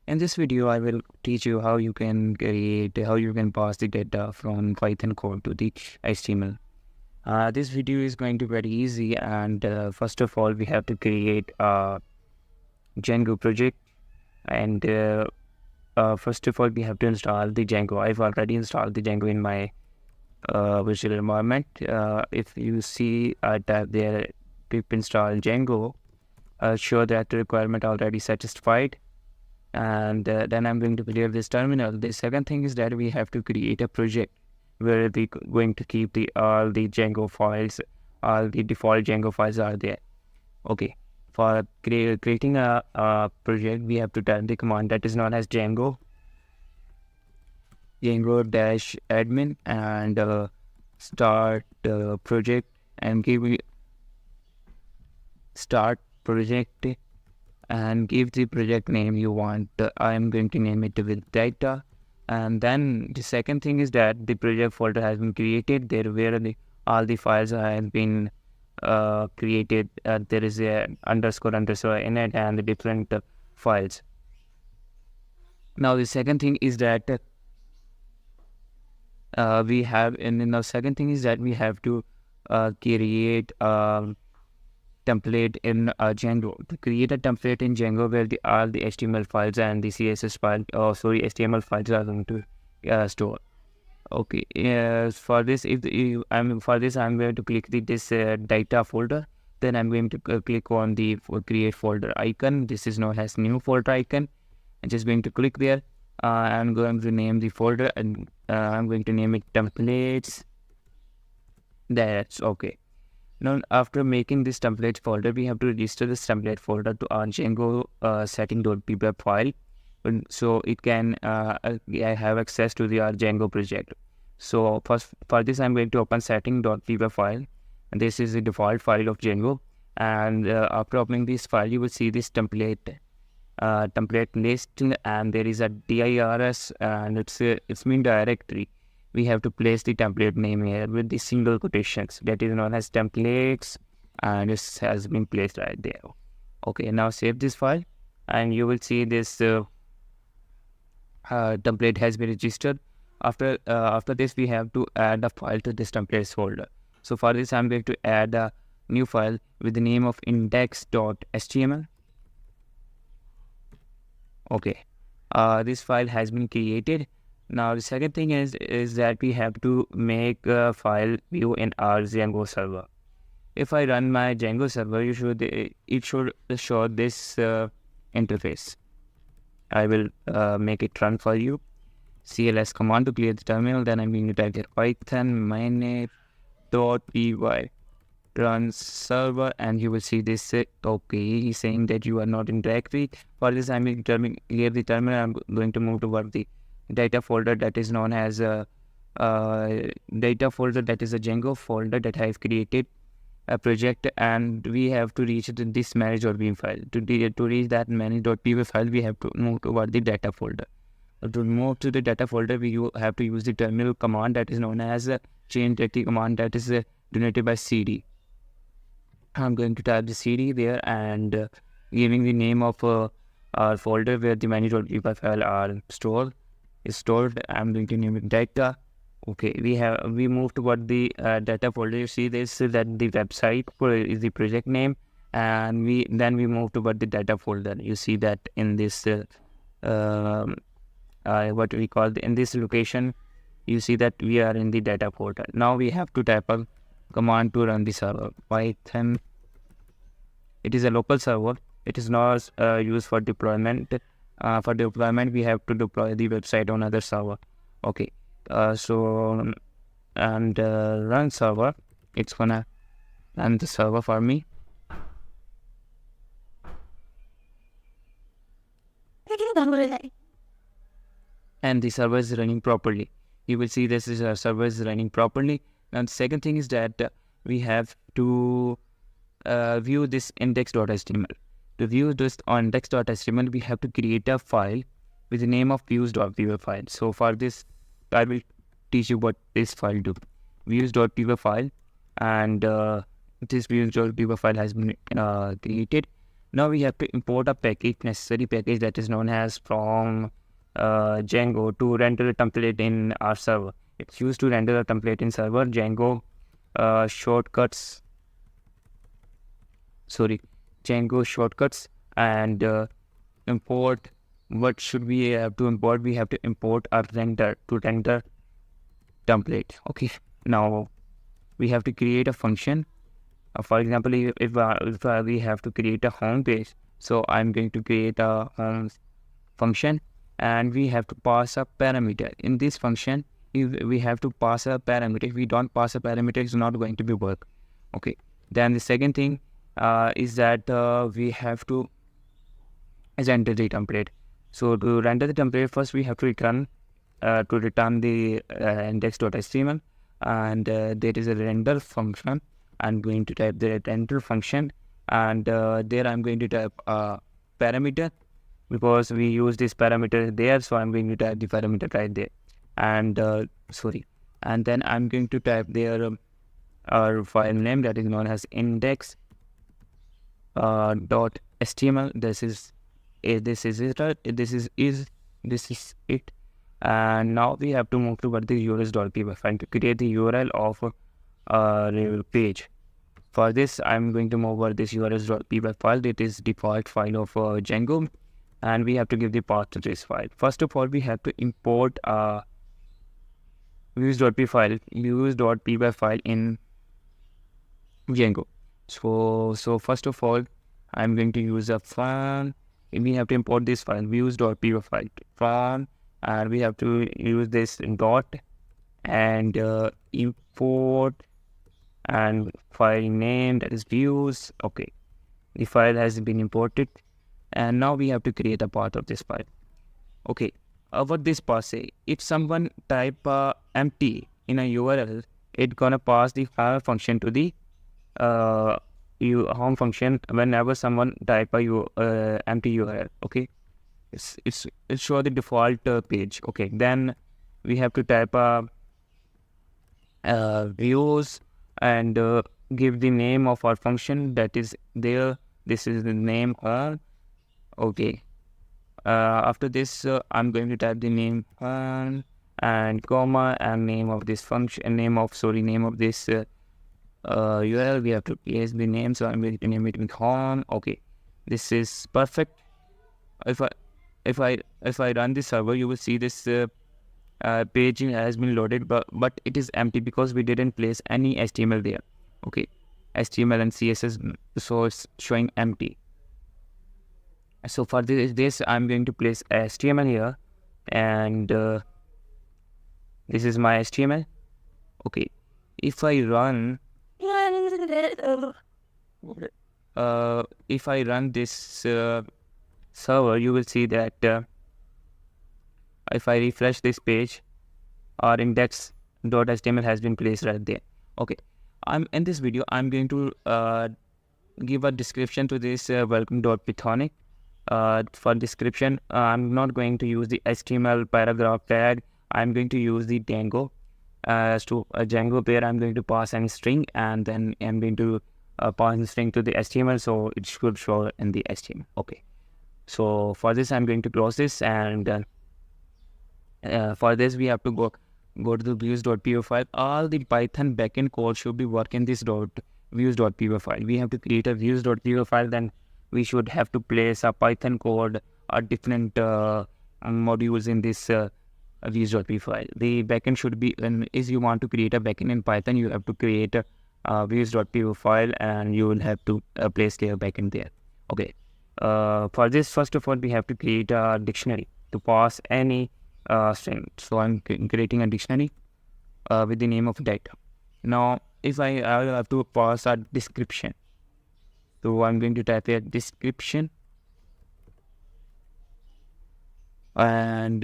In this video, I will teach you how you can pass the data from Python code to the HTML. This video is going to be very easy, and first of all, we have to create a Django project, and first of all, we have to install the Django. I've already installed the Django in my visual environment. If you see a tab there, pip install Django, show that the requirement already satisfied. And then I'm going to clear this terminal. The second thing is that we have to create a project where we're going to keep all the Django files, all the default Django files are there. Okay, for creating a project, we have to type the command that is known as Django dash admin, and start project, and give start project, and give the project name you want. I am going to name it with data. And then the second thing is that the project folder has been created there where all the files have been created. There is a underscore in it and the different files. Now the second thing is that we have to create template in Django. To create a template in Django where all the HTML files and the CSS file, HTML files are going to store. Okay, for this, I'm going to click this data folder. Then I'm going to click on the create folder icon. This is known as new folder icon. I'm just going to click there. I'm going to name the folder, and I'm going to name it templates. That's okay. Now, after making this template folder, we have to register this template folder to our Django setting.pweb file, so it can have access to our Django project. So for this, I'm going to open setting.pweb file, and this is the default file of Django. And after opening this file, you will see this template list, and there is a dirs, and it's mean directory. We have to place the template name here with the single quotations, that is known as templates, and it has been placed right there. Okay, now save this file, and you will see this template has been registered. After this, we have to add a file to this templates folder. So for this, I'm going to add a new file with the name of index.html. Okay, this file has been created. Now the second thing is that we have to make a file view in our Django server. If I run my Django server, it should show this interface. I will make it run for you. CLS command to clear the terminal. Then I'm going to type here Python mainnet.py run server, and you will see this. Okay, he's saying that you are not in directory. For this, I'm going to clear the terminal. I'm going to move toward the data folder that is known as a data folder, that is a Django folder that I have created a project, and we have to reach this manage.py file. To reach that manage.py file, we have to move toward the data folder. To move to the data folder, we have to use the terminal command that is known as a change directory command, that is denoted by cd. I'm going to type the cd there, and giving the name of our folder where the manage.py file are stored. I'm going to name it data. Okay, we moved toward the data folder. You see this, that the website is the project name, and we move toward the data folder. You see that in this what we call in this location, you see that we are in the data folder. Now we have to type a command to run the server. Python. It is a local server. It is not used for deployment. For deployment, we have to deploy the website on other server. Okay, run server. It's gonna run the server for me. And the server is running properly. You will see this server is running properly. And the second thing is that we have to view this index.html. To view this on index.html, we have to create a file with the name of views.py file. So for this, I will teach you what this file do. Views.py file, and this views.py file has been created. Now we have to import a package, necessary package that is known as from Django to render a template in our server. It's used to render a template in server. Django shortcuts. Django shortcuts and import. What should we have to import? We have to import a render to render template. Okay. Now we have to create a function. For example, if we have to create a home page, so I'm going to create a home function, and we have to pass a parameter. In this function, if we have to pass a parameter. If we don't pass a parameter, it's not going to be work. Okay. Then the second thing is that we have to render the template. So to render the template, first we have to return the index.html, and there is a render function. I'm going to type the render function, and there I'm going to type a parameter because we use this parameter there. So I'm going to type the parameter right there, and and then I'm going to type there our file name that is known as index dot html. This is it. And now we have to move toward the urls.py file to create the URL of our page. For this, I'm going to move over this urls.py file. It is default file of Django, and we have to give the path to this file. First of all, we have to import views.py file in Django. So first of all, I'm going to use a file. We have to import this file, views.py file, and we have to use this dot and import and file name, that is views. Okay, the file has been imported, and now we have to create a path of this file. Okay, what this path say? If someone type empty in a URL, it's gonna pass the file function to the home function whenever someone type a empty URL. Okay, it's show the default page. Okay, then we have to type views and give the name of our function that is there. This is the name. Okay. After this, I'm going to type the name and comma and name of this function. Name of this URL. We have to place the name, so I'm going to name it with home. Okay, this is perfect. If I run this server, you will see this page has been loaded, but it is empty because we didn't place any HTML there. Okay, HTML and CSS, so it's showing empty. So for this I'm going to place HTML here, and this is my HTML. Okay, if I run this server, you will see that if I refresh this page, our index.html has been placed right there. Okay, in this video I'm going to give a description to this welcome.pythonic. For description, I'm not going to use the HTML paragraph tag. I'm going to use the Django. To a Django pair, I'm going to pass any string, and then I'm going to pass the string to the HTML, so it should show in the HTML. Okay, so for this I'm going to close this, and for this we have to go to the views.py file. All the Python backend code should be working this views.py file. We have to create a views.py file, then we should have to place a Python code or different modules in this views.py file. The backend should be, if you want to create a backend in Python, you have to create a views.py file, and you will have to place their backend there. Okay, for this, first of all, we have to create a dictionary to pass any string. So I'm creating a dictionary with the name of data. Now, if I have to pass a description, so I'm going to type a description, and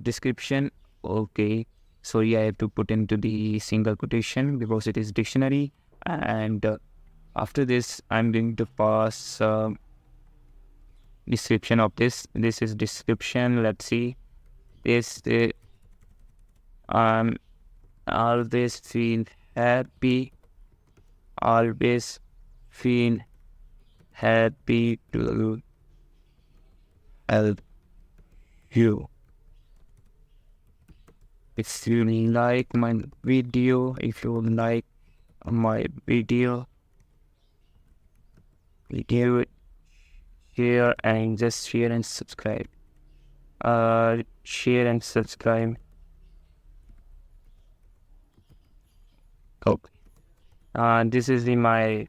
description. Okay, sorry, I have to put into the single quotation because it is dictionary. And after this, I'm going to pass description of this. This is description. Let's see. This always feel happy. Always feel happy to help you. If you like my video, share and just share and subscribe. Share and subscribe. Okay. This is my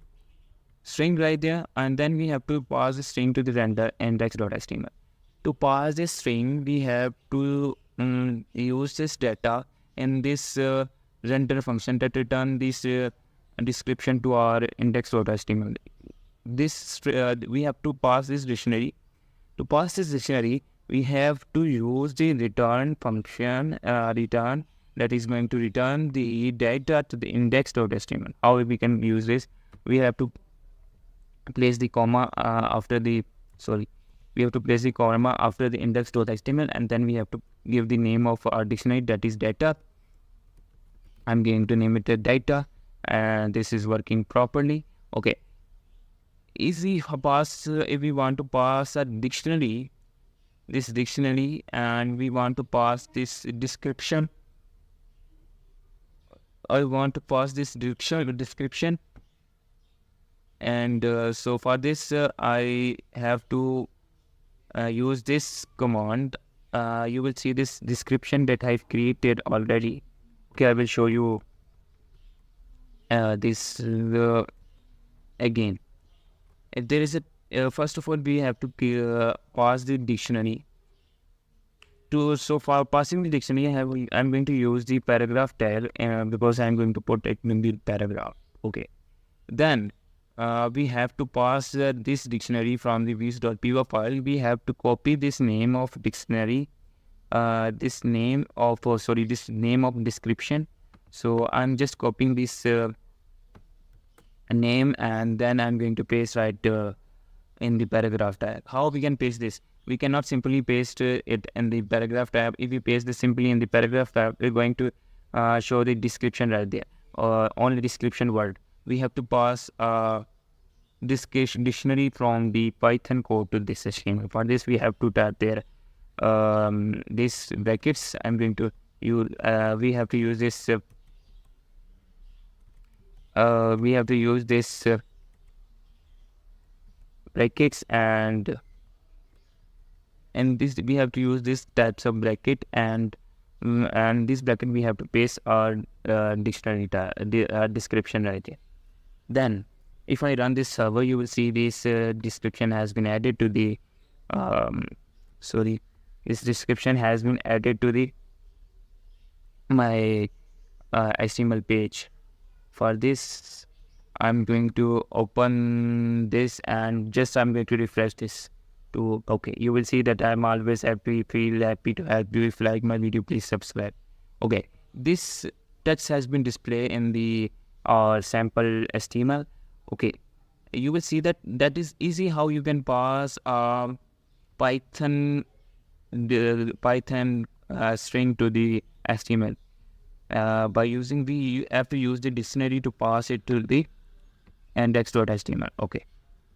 string right there, and then we have to pass the string to the render index.html. To pass this string, we have to use this data in this render function that return this description to our index.html. This we have to pass this dictionary. To pass this dictionary, we have to use the return function, return, that is going to return the data to the index.html. How we can use this? We have to place the comma after the index.html, and then we have to give the name of our dictionary, that is data. I'm going to name it data, and this is working properly. Okay. Easy pass if we want to pass a dictionary, and we want to pass this description. I want to pass this description, and so for this I have to use this command. You will see this description that I've created already. Okay, I will show you this again. If there is a first of all, we have to pass the dictionary. So for passing the dictionary, I'm going to use the paragraph tag because I'm going to put it in the paragraph. Okay. Then we have to pass this dictionary from the views.py file. We have to copy this name of dictionary, this name of description. So I'm just copying this name, and then I'm going to paste right in the paragraph tag. How we can paste this? We cannot simply paste it in the paragraph tab. If we paste this simply in the paragraph tab, we're going to show the description right there, only description word. We have to pass this dictionary from the Python code to this HTML. For this, we have to type there these brackets. I'm going to use. We have to use this. Brackets, and this we have to use this types of bracket, and this bracket we have to paste our dictionary description right here. Then if I run this server, you will see this description has been added to the this description has been added to the my HTML page. For this, I'm going to open this, and just I'm going to refresh this to okay. You will see that I'm always feel happy to help you. If you like my video, please subscribe. Okay, this text has been displayed in the sample HTML. Okay, you will see that is easy how you can pass Python string to the HTML. By using you have to use the dictionary to pass it to the index.html. Okay.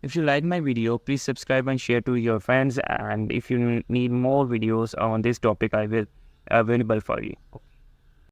If you like my video, please subscribe and share to your friends. And if you need more videos on this topic, I will available for you. Okay.